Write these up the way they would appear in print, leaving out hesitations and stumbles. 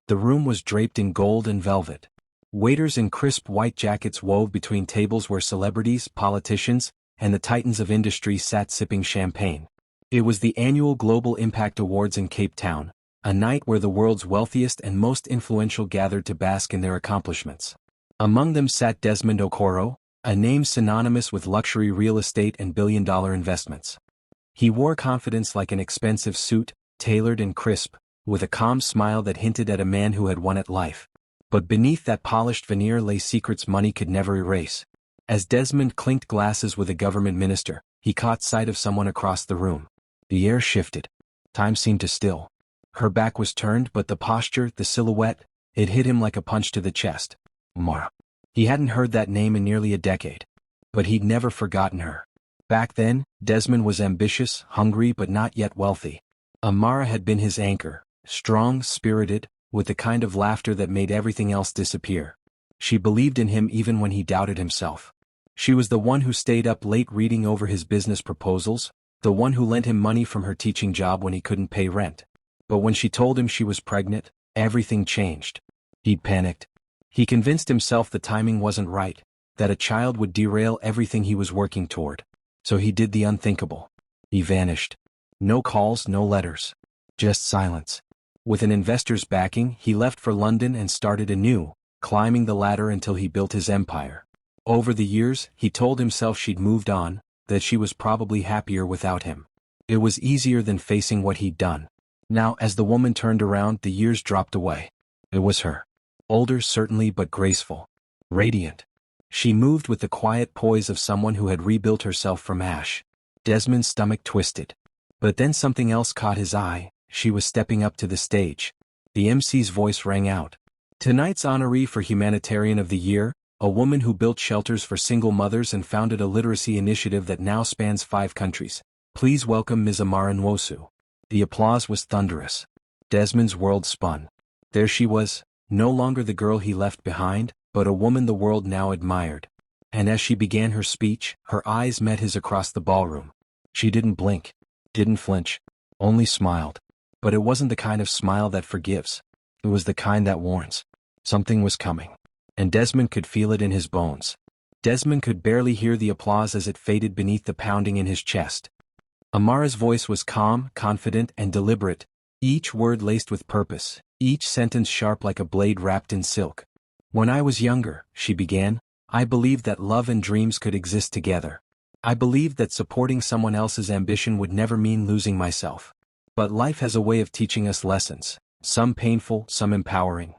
The room was draped in gold and velvet. Waiters in crisp white jackets wove between tables where celebrities, politicians, and the titans of industry sat sipping champagne. It was the annual Global Impact Awards in Cape Town, a night where the world's wealthiest and most influential gathered to bask in their accomplishments. Among them sat Desmond Okoro, a name synonymous with luxury real estate and billion-dollar investments. He wore confidence like an expensive suit, tailored and crisp, with a calm smile that hinted at a man who had won at life. But beneath that polished veneer lay secrets money could never erase. As Desmond clinked glasses with a government minister, he caught sight of someone across the room. The air shifted. Time seemed to still. Her back was turned, but the posture, the silhouette, it hit him like a punch to the chest. Mara. He hadn't heard that name in nearly a decade. But he'd never forgotten her. Back then, Desmond was ambitious, hungry, but not yet wealthy. Amara had been his anchor, strong, spirited, with the kind of laughter that made everything else disappear. She believed in him even when he doubted himself. She was the one who stayed up late reading over his business proposals, the one who lent him money from her teaching job when he couldn't pay rent. But when she told him she was pregnant, everything changed. He'd panicked. He convinced himself the timing wasn't right, that a child would derail everything he was working toward. So he did the unthinkable. He vanished. No calls, no letters. Just silence. With an investor's backing, he left for London and started anew, climbing the ladder until he built his empire. Over the years, he told himself she'd moved on, that she was probably happier without him. It was easier than facing what he'd done. Now, as the woman turned around, the years dropped away. It was her. Older certainly, but graceful. Radiant. She moved with the quiet poise of someone who had rebuilt herself from ash. Desmond's stomach twisted. But then something else caught his eye. She was stepping up to the stage. The MC's voice rang out. Tonight's honoree for Humanitarian of the Year, a woman who built shelters for single mothers and founded a literacy initiative that now spans 5 countries. Please welcome Ms. Amara Nwosu. The applause was thunderous. Desmond's world spun. There she was, no longer the girl he left behind, but a woman the world now admired. And as she began her speech, her eyes met his across the ballroom. She didn't blink, didn't flinch, only smiled. But it wasn't the kind of smile that forgives. It was the kind that warns. Something was coming. And Desmond could feel it in his bones. Desmond could barely hear the applause as it faded beneath the pounding in his chest. Amara's voice was calm, confident, and deliberate, each word laced with purpose, each sentence sharp like a blade wrapped in silk. When I was younger, she began, I believed that love and dreams could exist together. I believed that supporting someone else's ambition would never mean losing myself. But life has a way of teaching us lessons, some painful, some empowering.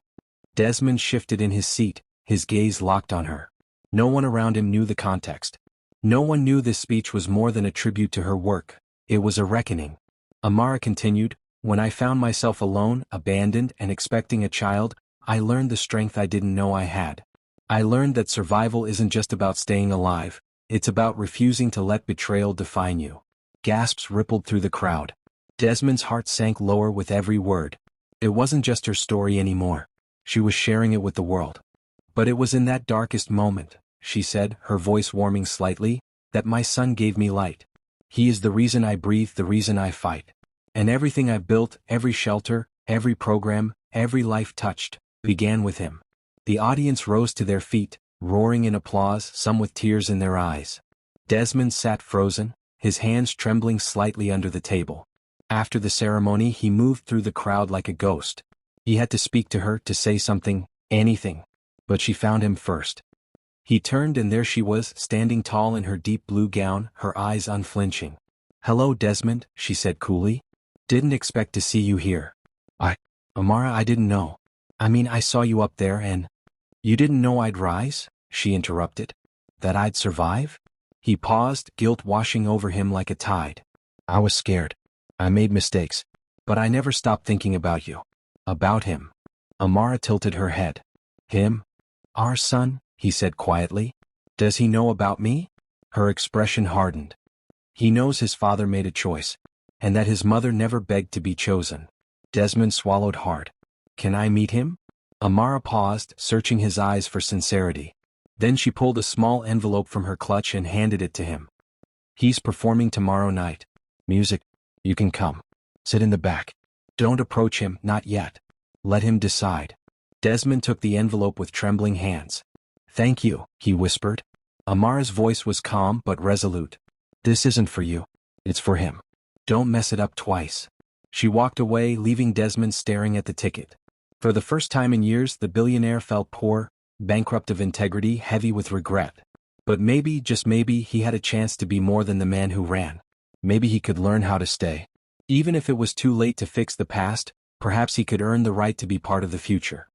Desmond shifted in his seat, his gaze locked on her. No one around him knew the context. No one knew this speech was more than a tribute to her work. It was a reckoning. Amara continued, when I found myself alone, abandoned, and expecting a child, I learned the strength I didn't know I had. I learned that survival isn't just about staying alive, it's about refusing to let betrayal define you. Gasps rippled through the crowd. Desmond's heart sank lower with every word. It wasn't just her story anymore. She was sharing it with the world. But it was in that darkest moment, she said, her voice warming slightly, that my son gave me light. He is the reason I breathe, the reason I fight. And everything I've built, every shelter, every program, every life touched, began with him. The audience rose to their feet, roaring in applause, some with tears in their eyes. Desmond sat frozen, his hands trembling slightly under the table. After the ceremony, he moved through the crowd like a ghost. He had to speak to her, to say something, anything. But she found him first. He turned and there she was, standing tall in her deep blue gown, her eyes unflinching. Hello, Desmond, she said coolly. Didn't expect to see you here. Amara, I didn't know. I mean, I saw you up there and... You didn't know I'd rise? She interrupted. That I'd survive? He paused, guilt washing over him like a tide. I was scared. I made mistakes. But I never stopped thinking about you. About him. Amara tilted her head. Him? Our son? He said quietly. Does he know about me? Her expression hardened. He knows his father made a choice, and that his mother never begged to be chosen. Desmond swallowed hard. Can I meet him? Amara paused, searching his eyes for sincerity. Then she pulled a small envelope from her clutch and handed it to him. He's performing tomorrow night. Music. You can come. Sit in the back. Don't approach him, not yet. Let him decide. Desmond took the envelope with trembling hands. Thank you, he whispered. Amara's voice was calm but resolute. This isn't for you. It's for him. Don't mess it up twice. She walked away, leaving Desmond staring at the ticket. For the first time in years, the billionaire felt poor, bankrupt of integrity, heavy with regret. But maybe, just maybe, he had a chance to be more than the man who ran. Maybe he could learn how to stay. Even if it was too late to fix the past, perhaps he could earn the right to be part of the future.